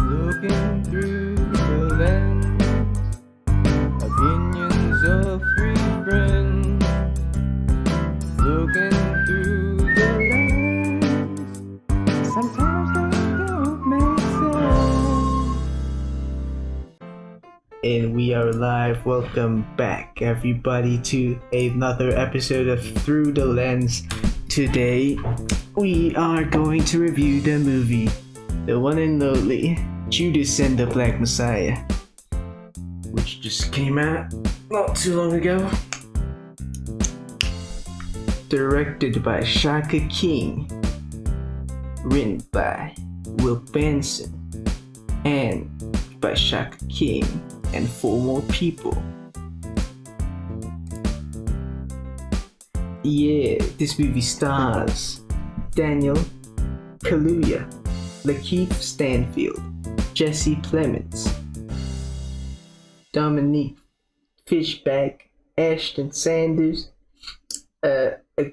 Looking through the lens, opinions of three friends. Looking through the lens, sometimes they don't make sense. And we are live. Welcome back, everybody, to another episode of Through the Lens. Today, we are going to review the movie, the one and only Judas and the Black Messiah, which just came out not too long ago. Directed by Shaka King, written by Will Benson, and by Shaka King and 4 more people. Yeah, this movie stars Daniel Kaluuya, Lakeith Stanfield, Jesse Plemons, Dominique Fishback, Ashton Sanders,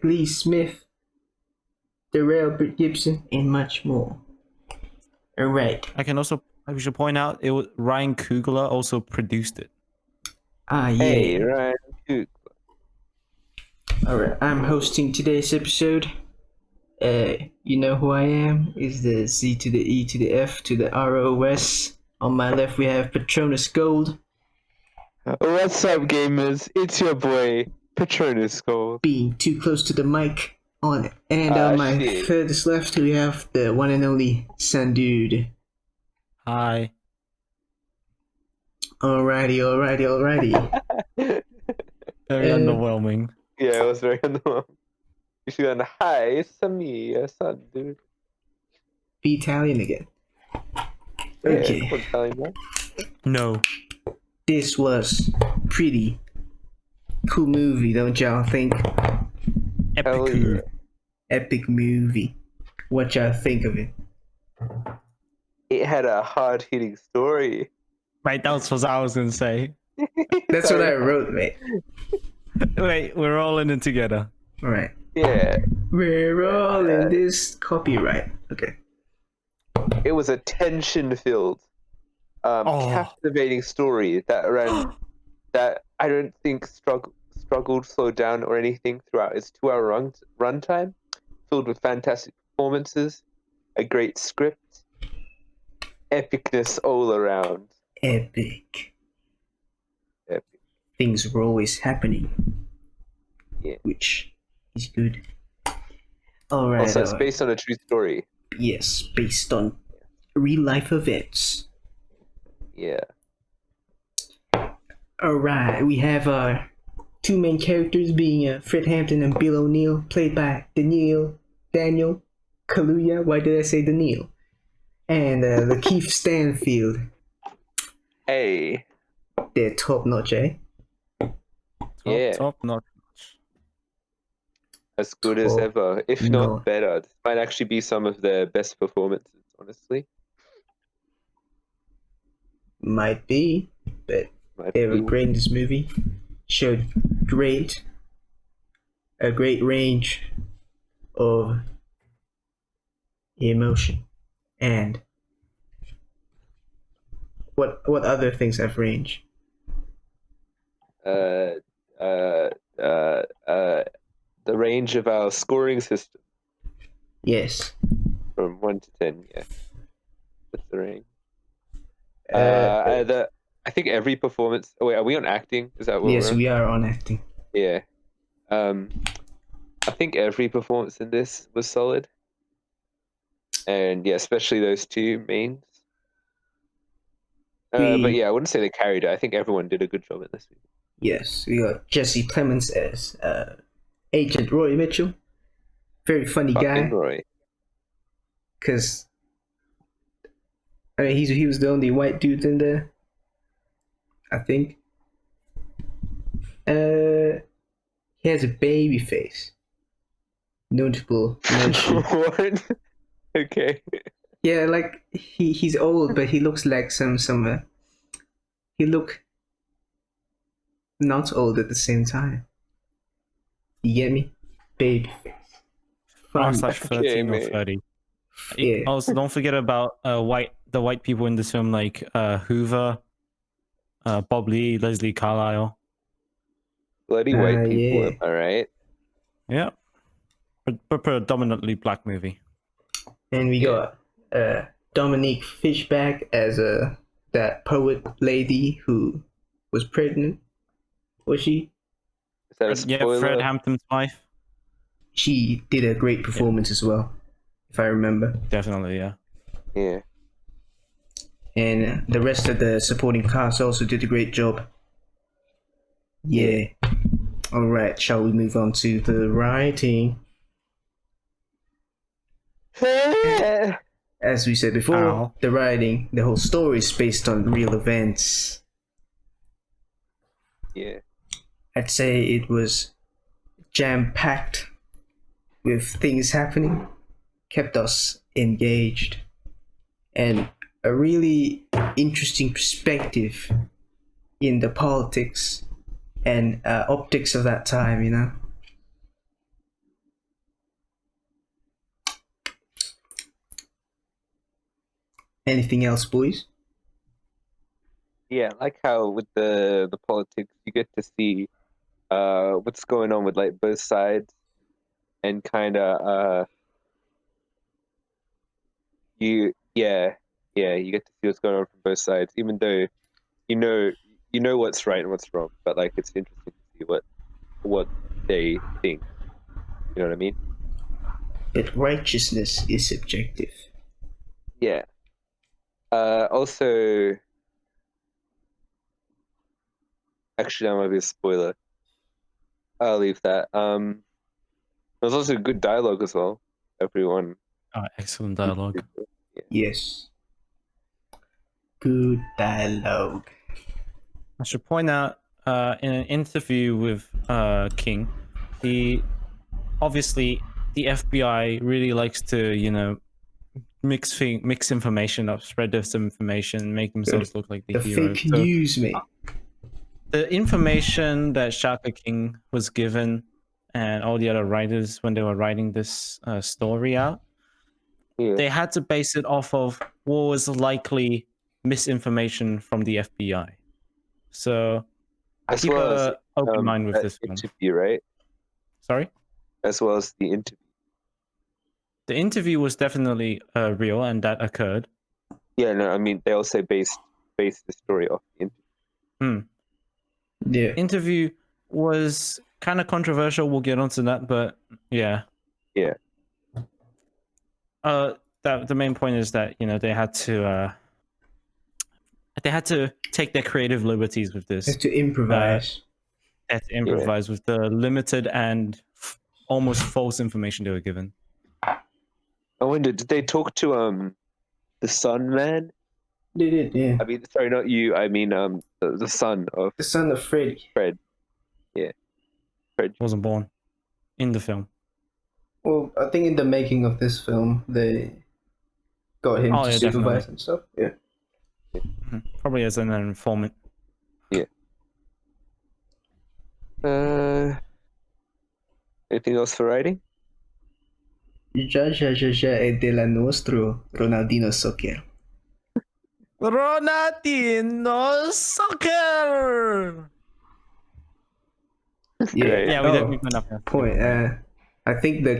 Glee Smith, Darrell Gibson, and much more. Alright. We should point out Ryan Coogler also produced it. Ah, yeah. Hey, Ryan Coogler. Alright, I'm hosting today's episode. You know who I am? Is the Z to the E to the F to the ROS. On my left we have Patronus Gold. What's up, gamers? It's your boy, Patronus Gold. Being too close to the mic. On my shit. furthest left we have the one and only Sun Dude. Hi. Alrighty. Very underwhelming. Yeah, it was very underwhelming. You should go, hi, it's me, son, dude. Be Italian again. Yeah, Okay. what's Italian, man? No. This was pretty cool movie, don't y'all think? Hell Epic. yeah. Epic movie. What y'all think of it? It had a hard-hitting story. Right, that's what I was gonna say. That's what I wrote, mate. Wait, we're all in it together. Alright. Yeah, We're all in this copyright. Okay. it was a tension-filled, captivating story that I don't think struggled, slowed down, or anything throughout its 2-hour runtime, filled with fantastic performances, a great script, epicness all around. Epic. Epic. Things were always happening. Yeah. Which is good. Alright. Also, it's based on a true story. Yes, based on real life events. Yeah. Alright, we have our 2 main characters being Fred Hampton and Bill O'Neal, played by Daniel Kaluuya. Why did I say Daniel? And Lakeith Stanfield. Hey. They're top notch, eh? Top notch. As good as Top ever, if notch. not better. This might actually be some of their best performances, honestly. Might be, but Might they were be. great in this movie. Showed a great range of emotion. And what other things have range? The range of our scoring system Yes. from 1 to 10, yeah. That's the range. I think every performance. Oh wait, are we on acting? Is that what Yes, we're on? we are on acting. Yeah. I think every performance in this was solid. And yeah, especially those 2 mains. But yeah, I wouldn't say they carried it. I think everyone did a good job in this movie. Yes, we got Jesse Plemons as Agent Roy Mitchell. Very funny guy. Fucking Roy. Because I mean, he was the only white dude in there, I think. He has a baby face. Notable mention. What? Okay. Yeah, like he's old, but he looks like some he look not old at the same time. You get me? Baby face. Fun Fun. /13 or mate. 30. Yeah. Also, don't forget about the the white people in this film, like Hoover, Bob Lee, Leslie Carlisle. Bloody white people, yeah. am I right? Yeah, but predominantly black movie. And we got Dominique Fishback as that poet lady who was pregnant. Was she? Is that a spoiler? Yeah, Fred Hampton's wife. She did a great performance as well, if I remember. Definitely, yeah. Yeah. And the rest of the supporting cast also did a great job. Yeah. All right, shall we move on to the writing? As we said before, Ow. the writing, the whole story is based on real events. Yeah. I'd say it was jam-packed with things happening, kept us engaged, and a really interesting perspective in the politics and optics of that time, you know? Anything else, boys? Yeah, I like how with the politics you get to see what's going on with like both sides, and kind of you get to see what's going on from both sides, even though you know what's right and what's wrong, but like it's interesting to see what they think. You know what I mean? That righteousness is subjective. Yeah. Also, actually, that might be a spoiler. I'll leave that. There's also good dialogue as well. Everyone. Excellent dialogue. Yes. Good dialogue. I should point out in an interview with King, obviously the FBI really likes to, mix information up, spread disinformation, make themselves look like the hero. Fake news, mate. The information that Shaka King was given and all the other writers when they were writing this story out, they had to base it off of what was likely misinformation from the FBI. So as keep well as open mind with this interview, right? Sorry? As well as the interview. The interview was definitely real, and that occurred. Yeah, no, I mean they also based the story off the interview. Yeah. Interview was kind of controversial. We'll get onto that, but yeah. Yeah. The main point is that they had to take their creative liberties with this. Have to improvise. They had to improvise with the limited and almost false information they were given. I wonder, did they talk to the Sun Man? They did, yeah. I mean, sorry, not you. I mean, the son of Freddy. Fred. Yeah, Fred wasn't born in the film. Well, I think in the making of this film, they got him to supervise and stuff. Yeah. Probably as an informant. Yeah. Anything else for writing? Ya è della nostro Ronaldinho Soccer. Ronaldinho Soccer! Yeah, we've been up here. Point. I think the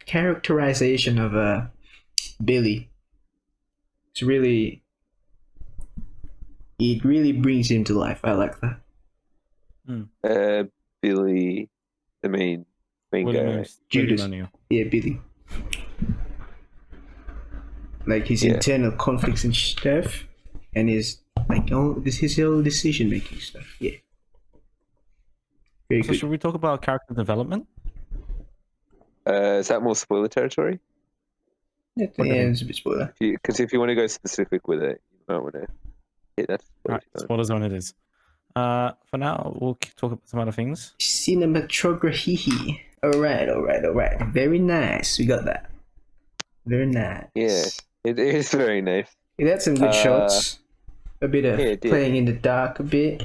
characterization of Billy, it really brings him to life. I like that. Billy, the main guy. Judas. Yeah, Billy. Like his internal conflicts and stuff, and his his whole decision making stuff. Yeah. Very good. Should we talk about character development? Is that more spoiler territory? Yeah, it's a bit spoiler. Because if you want to go specific with it, you might want to hit that. Spoiler zone it is. For now, we'll talk about some other things. Cinematography. All right. Very nice. We got that. Very nice. Yeah, it is very nice. It had some good shots. A bit of playing in the dark a bit.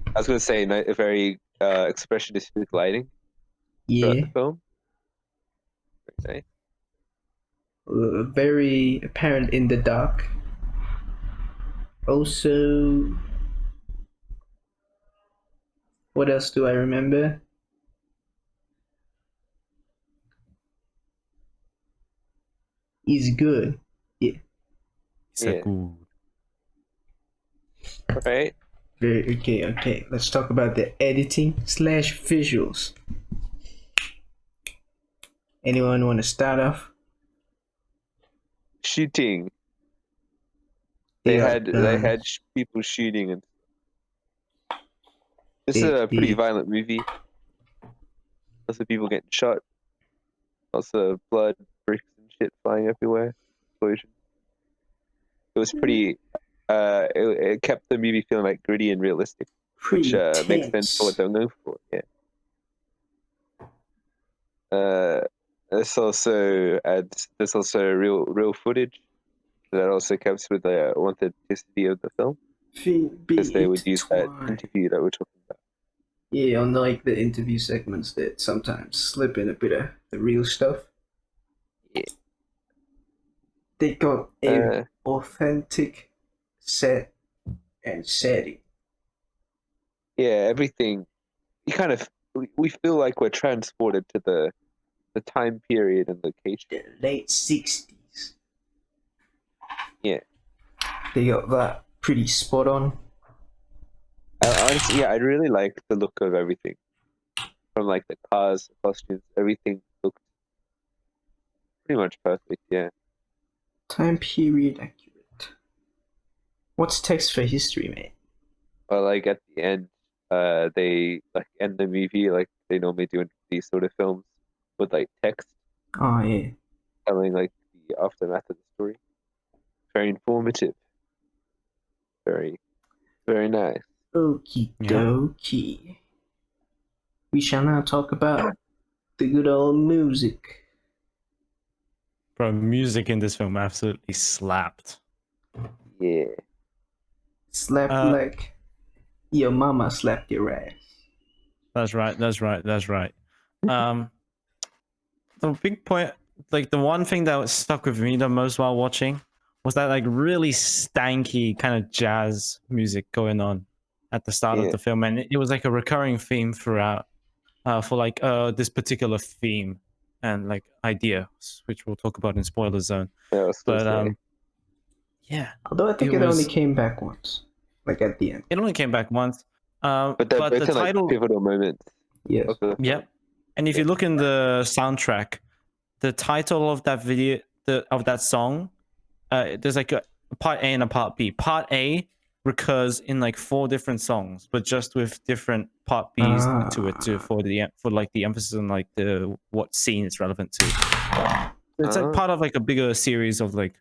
I was going to say a very expressionistic lighting. Yeah. The film. Very nice. Very apparent in the dark. Also, what else do I remember? He's good. Yeah, So Yeah. good. Right. very okay. Okay, let's talk about the editing slash visuals. Anyone want to start off? Shooting. They They got had guns. people shooting, and this is They, a pretty they, violent movie. Lots of people getting shot. Lots of blood, bricks, and shit flying everywhere. Explosion. It was pretty. It kept the movie feeling like gritty and realistic, which pretty makes sense for what tense. they're known for. Yeah. This also adds. There's also real footage that also comes with the authenticity of the film, because Be they would use that intertwined. interview that we're talking about. Yeah, unlike the interview segments that sometimes slip in a bit of the real stuff, Yeah. they got a Uh, authentic set and setting. yeah, everything. You kind of we feel like we're transported to the time period and location. The late 60s. Yeah. They got that pretty spot on. Honestly, yeah, I really like the look of everything. From like the cars, the costumes, everything looked pretty much perfect. Yeah. Time period accurate. What's text for history, mate? But like at the end, they like end the movie like they normally do in these sort of films with like text Oh, yeah. telling like the aftermath of the story. Very informative. Very, very nice. Okie Yeah. dokie. We shall now talk about the good old music. Bro, music in this film absolutely slapped. Yeah. Slap like your mama slapped your ass. That's right. The big point, like the one thing that stuck with me the most while watching was that like really stanky kind of jazz music going on at the start of Yeah. the film, and it was like a recurring theme throughout for like this particular theme and like idea, which we'll talk about in spoiler zone. Yeah, I was gonna But say. yeah, Although I think it it only was. came back once, like at the end. It only came back once. But they're But the both in like title, pivotal moments Yes. of the film. yep. And if you look in the soundtrack, the title of that video, of that song, there's like a part A and a part B. Part A recurs in like 4 different songs, but just with different part B's to it for like the emphasis on like the what scene it's relevant to. It's like part of like a bigger series of like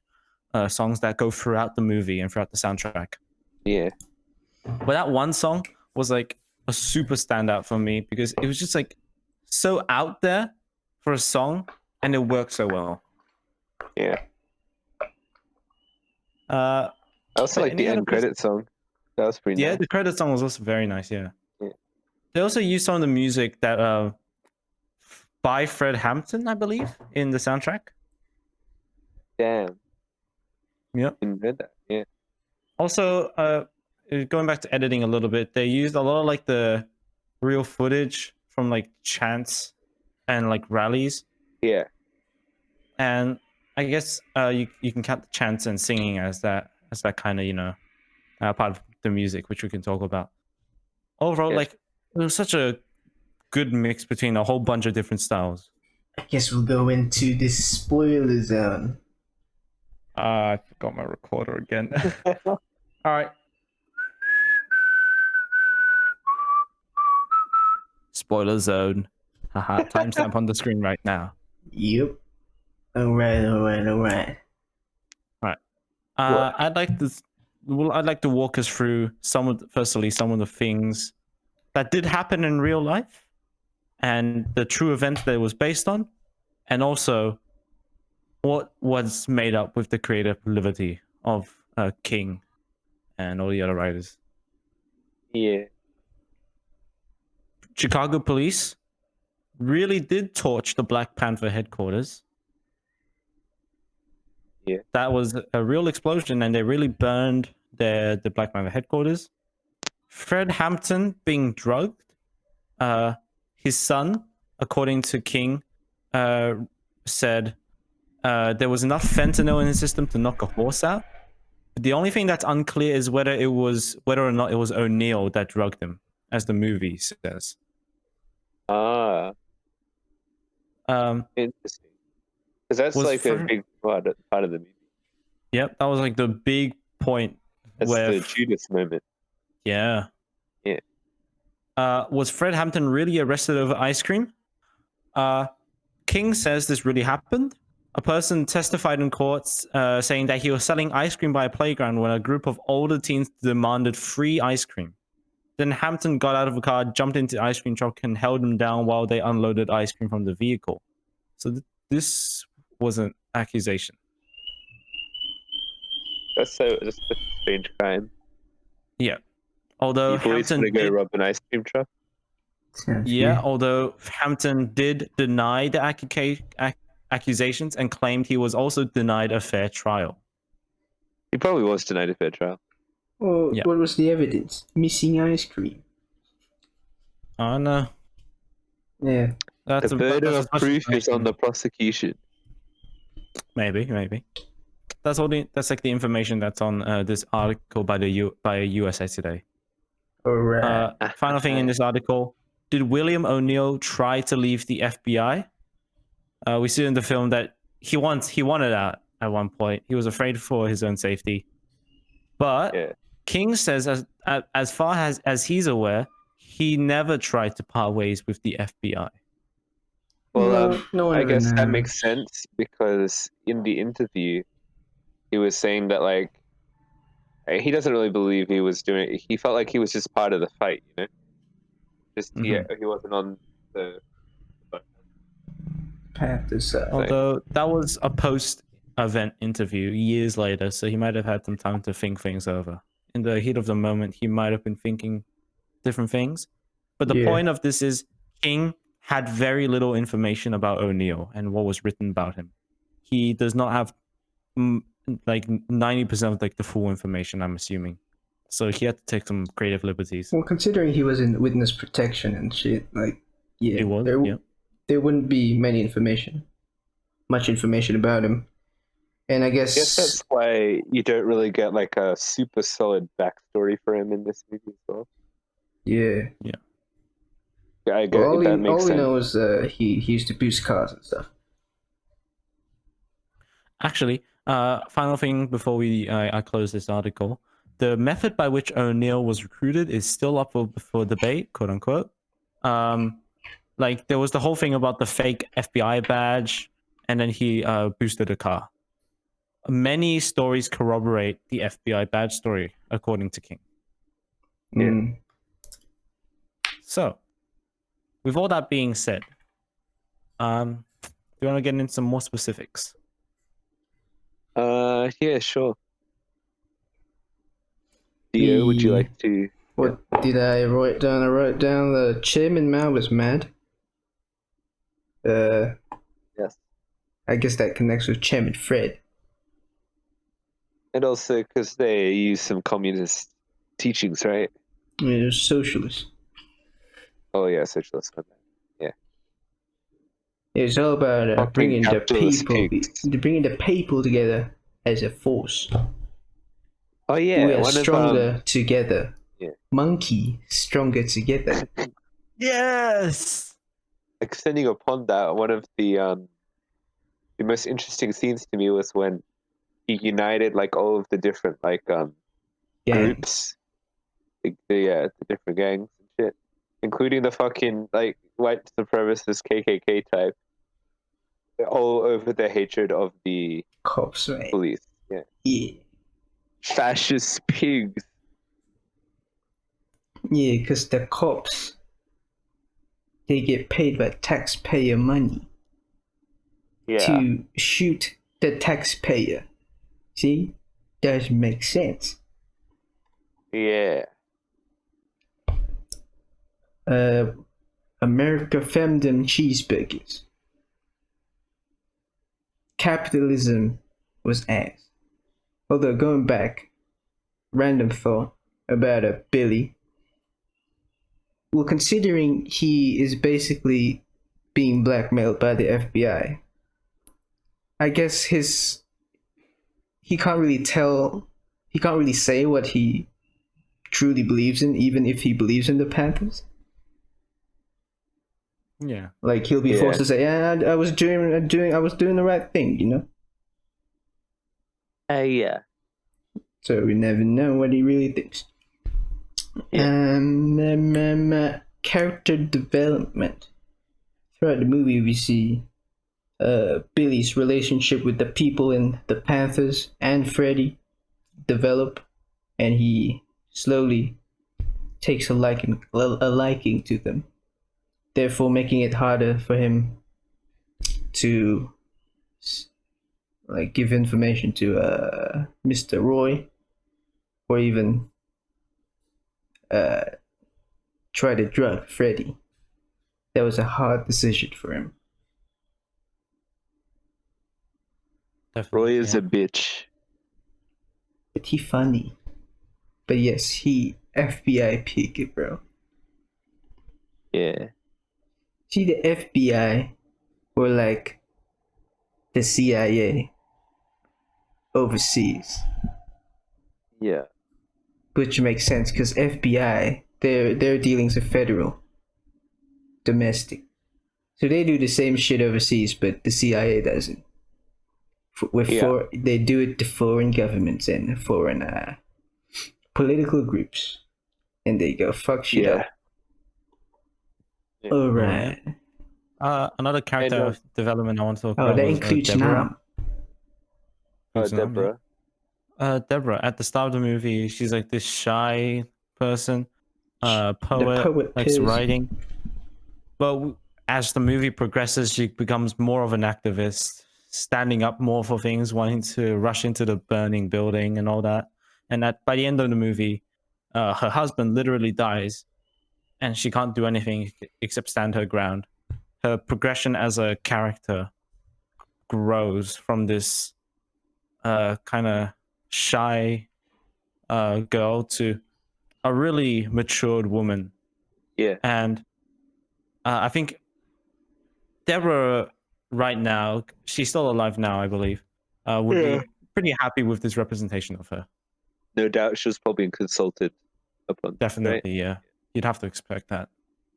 songs that go throughout the movie and throughout the soundtrack. Yeah. But that one song was like a super standout for me because it was just like so out there for a song and it worked so well. Yeah. I also like the end credit song. That was pretty nice. The credit song was also very nice. Yeah. Yeah. They also used some of the music that by Fred Hampton, I believe, in the soundtrack. Damn. Yep. Didn't read that. Yeah. Also, going back to editing a little bit, they used a lot of like the real footage from like chants and like rallies. Yeah. And I guess you can count the chants and singing as that kind of part of the music, which we can talk about. Overall, Yeah. like it was such a good mix between a whole bunch of different styles. I guess we'll go into the spoiler zone. I forgot my recorder again. All right. Spoiler zone. Haha. Timestamp on the screen right now. Yep. Alright. All right. I'd like to walk us through some of the things that did happen in real life and the true event that it was based on, and also what was made up with the creative liberty of King and all the other writers. Yeah. Chicago police really did torch the Black Panther headquarters. Yeah. That was a real explosion, and they really burned the Black Mamba headquarters. Fred Hampton being drugged. His son, according to King, said there was enough fentanyl in his system to knock a horse out. The only thing that's unclear is whether or not it was O'Neal that drugged him, as the movie says. Interesting. Because that's like a big part of the movie. Yep, that was like the big point. That's the Judas moment. Yeah. Yeah. Was Fred Hampton really arrested over ice cream? King says this really happened. A person testified in courts saying that he was selling ice cream by a playground when a group of older teens demanded free ice cream. Then Hampton got out of a car, jumped into the ice cream truck, and held him down while they unloaded ice cream from the vehicle. So this was an accusation. That's a strange crime. Yeah. Although Hampton did go rob an ice cream truck. Although Hampton did deny the accusations and claimed he was also denied a fair trial. He probably was denied a fair trial. Well, what was the evidence? Missing ice cream. Oh no. Yeah. The burden of proof is on the prosecution. Maybe. That's like the information that's on this article by USA Today. Alright. Final thing in this article: did William O'Neal try to leave the FBI? We see in the film that he wanted out at one point. He was afraid for his own safety, but King says, as far as he's aware, he never tried to part ways with the FBI. Well, I guess that makes sense because in the interview, he was saying that like he doesn't really believe he was doing it. He felt like he was just part of the fight, you know. He wasn't on the path to side. Although that was a post-event interview years later, so he might have had some time to think things over. In the heat of the moment, he might have been thinking different things. But the point of this is King had very little information about O'Neal and what was written about him. He does not have like 90% of like the full information, I'm assuming. So he had to take some creative liberties. Well, considering he was in witness protection and shit, like there wouldn't be much information about him. And I guess that's why you don't really get like a super solid backstory for him in this movie as well. Yeah. I get all that makes sense. All we know is he used to boost cars and stuff. Actually, final thing before I close this article. The method by which O'Neal was recruited is still up for debate, quote unquote. Like there was the whole thing about the fake FBI badge, and then he boosted a car. Many stories corroborate the FBI badge story, according to King. Yeah. So, with all that being said, do you want to get into some more specifics? Yeah, sure. Dio, would you like to? What did I write down? I wrote down the Chairman Mao was mad. Yes. I guess that connects with Chairman Fred. And also because they use some communist teachings, right? Yeah, socialist. Oh yeah, socialist. Yeah. It's all about bringing the people together as a force. Oh yeah, we are stronger together. Yeah. Monkey stronger together. Yes. Extending upon that, one of the most interesting scenes to me was when he united like all of the different like groups, like the different gangs and shit, including the fucking like white supremacist KKK type, all over the hatred of the cops, right? Police. Yeah. Fascist pigs. Yeah, because the cops, they get paid by taxpayer money to shoot the taxpayer. See? Does make sense. Yeah. America femdom cheeseburgers. Capitalism was ass. Although going back, random thought about a Billy. Well, considering he is basically being blackmailed by the FBI, I guess he can't really say what he truly believes in, even if he believes in the Panthers. Yeah. Like he'll be forced to say, "Yeah, I was doing the right thing," you know. Yeah. So we never know what he really thinks. Yeah. Character development. Throughout the movie, we see Billy's relationship with the people in the Panthers and Freddy develop, and he slowly takes a liking to them, therefore making it harder for him to like give information to Mr. Roy, or even try to drug Freddy. That was a hard decision for him. Definitely, Roy is a bitch. But he funny. But yes, he FBI pig, bro. Yeah. See, the FBI were like the CIA overseas, Yeah. which makes sense because FBI their dealings are federal, domestic, so they do the same shit overseas, but the CIA doesn't. They do it to foreign governments and foreign political groups, and they go fuck shit up. Yeah. All right. Another character development I want to talk about that was includes Deborah. Nam. Deborah. Deborah, at the start of the movie, she's like this shy person, poet, poet likes person. writing. But as the movie progresses, she becomes more of an activist, standing up more for things, wanting to rush into the burning building and all that. And by the end of the movie, her husband literally dies, and she can't do anything except stand her ground. Her progression as a character grows from this kind of shy girl to a really matured woman. Yeah. And I think Deborah right now, she's still alive now, I believe, would be pretty happy with this representation of her. No doubt she was probably consulted upon. Definitely, right? yeah. You'd have to expect that.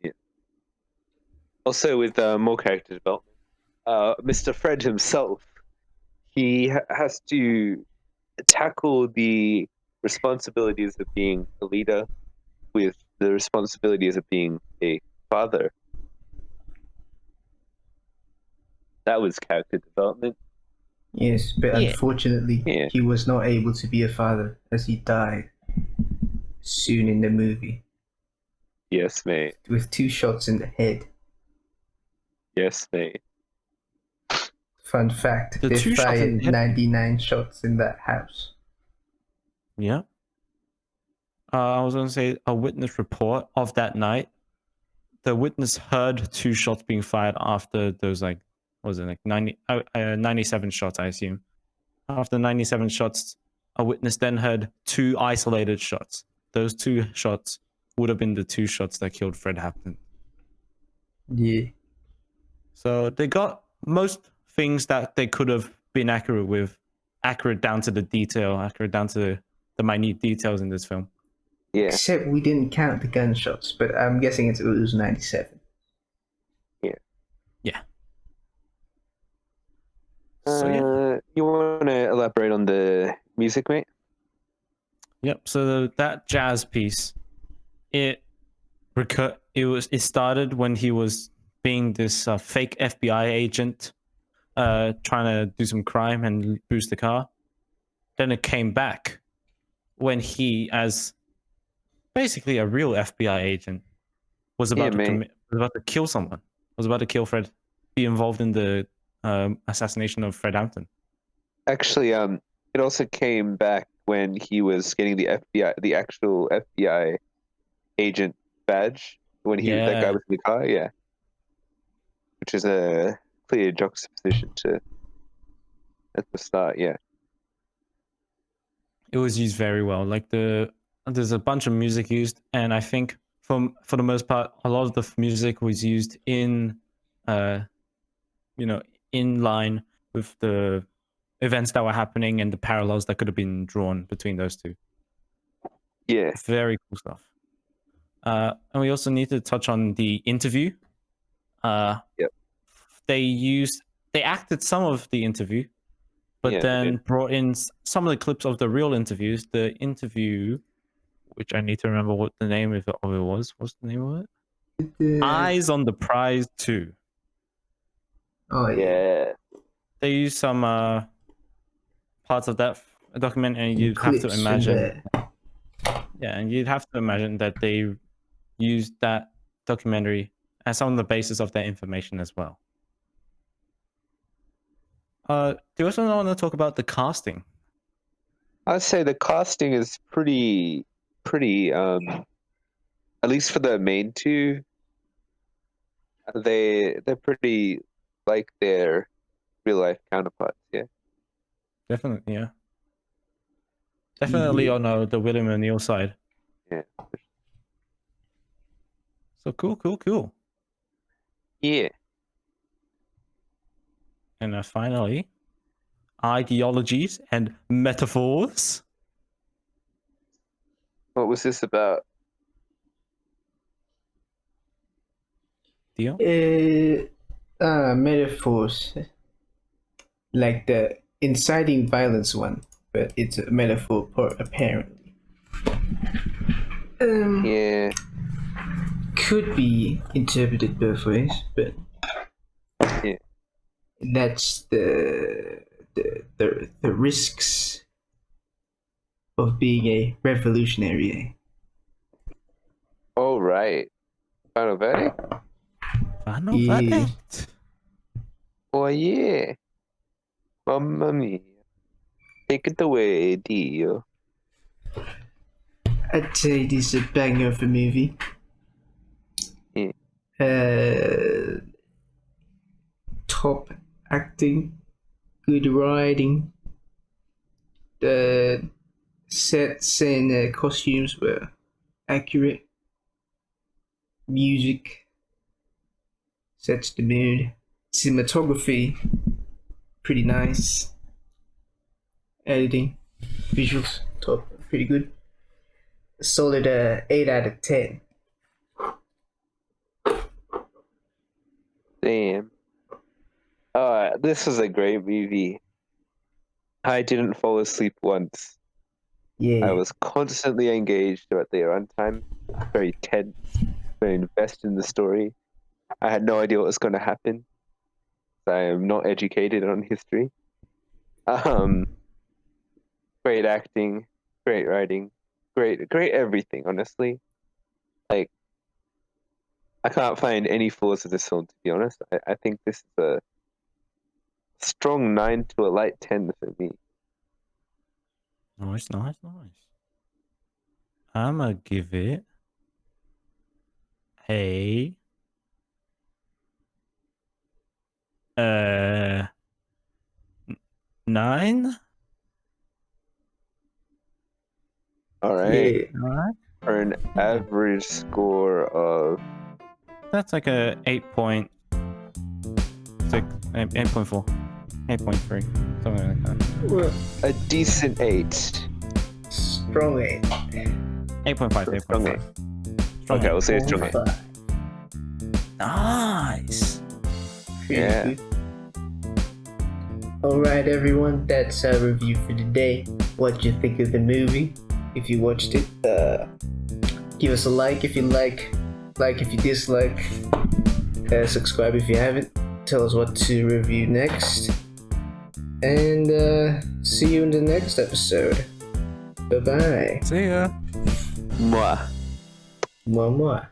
Yeah. Also, with more character development, Mr. Fred himself, he has to tackle the responsibilities of being a leader with the responsibilities of being a father. That was character development. Yes, but unfortunately, he was not able to be a father as he died soon in the movie. Yes, mate. With 2 shots in the head. Yes, mate. Fun fact, they fired 99 shots in that house. Yeah. I was going to say a witness report of that night. The witness heard 2 shots being fired after those, like, what was it, like 97 shots, I assume. After 97 shots, a witness then heard 2 isolated shots. Those 2 shots would have been the 2 shots that killed Fred Hampton. Yeah. So they got most things that they could have been accurate down to the detail, accurate down to the minute details in this film. Yeah. Except we didn't count the gunshots, but I'm guessing it was 97. Yeah. Yeah. So you want to elaborate on the music, mate? Yep. So that jazz piece, it started when he was being this fake FBI agent, trying to do some crime and boost the car. Then it came back when he, as basically a real FBI agent, was about to kill someone. Was about to kill Fred, be involved in the assassination of Fred Hampton. Actually, it also came back when he was getting the actual FBI agent badge when that guy was in the car. Yeah, which is a clear juxtaposition to at the start. Yeah. it was used very well. Like there's a bunch of music used, and I think for the most part, a lot of the music was used in, in line with the events that were happening and the parallels that could have been drawn between those two. Yeah. Very cool stuff. And we also need to touch on the interview. Yep. They acted some of the interview, but Yeah, then brought in some of the clips of the real interviews. The interview, which I need to remember what the name of it was. What's the name of it? Eyes on the Prize 2. Oh Yeah. They used some parts of that document, and you'd have to imagine. Yeah, and you'd have to imagine that they used that documentary as some of the basis of their information as well. Do you also want to talk about the casting? I'd say the casting is pretty at least for the main two, they're pretty like their real life counterparts. Yeah. Definitely, yeah. Definitely on the William O'Neal side. Yeah. So cool. Yeah. And finally, ideologies and metaphors. What was this about? Dio? Metaphors. Like the inciting violence one, but it's a metaphor apparently. Yeah. Could be interpreted both ways, but Yeah. that's the risks of being a revolutionary. Oh right. Final verdict? Final verdict. Oh yeah. Mamma mia. Take it away, Dio. I'd say this is a banger of a movie. Yeah. Top acting, good writing. The sets and costumes were accurate. Music sets the mood. Cinematography, pretty nice. Editing, visuals, top, pretty good. A solid 8 out of 10. Damn. This was a great movie. I didn't fall asleep once. Yeah. I was constantly engaged throughout the runtime. Very tense. Very invested in the story. I had no idea what was going to happen. I am not educated on history. Great acting, great writing, great everything. Honestly, like I can't find any flaws of this film. To be honest, I think this is a strong 9 to a light 10 for me. Nice. I'ma give it a 9. All right. Yeah. All right. For an average score of That's like a 8.6, 8.4, 8.3, something like that. Well, a decent 8. strong 8. 8.5, Strong 8.5. 8. Okay, we'll say it's strong 8. Nice. Yeah. Good. Alright everyone, that's our review for today. What you think of the movie? If you watched it, give us a like if you like if you dislike, subscribe if you haven't, tell us what to review next, and see you in the next episode. Bye bye. See ya. Mwah. Mwah mwah.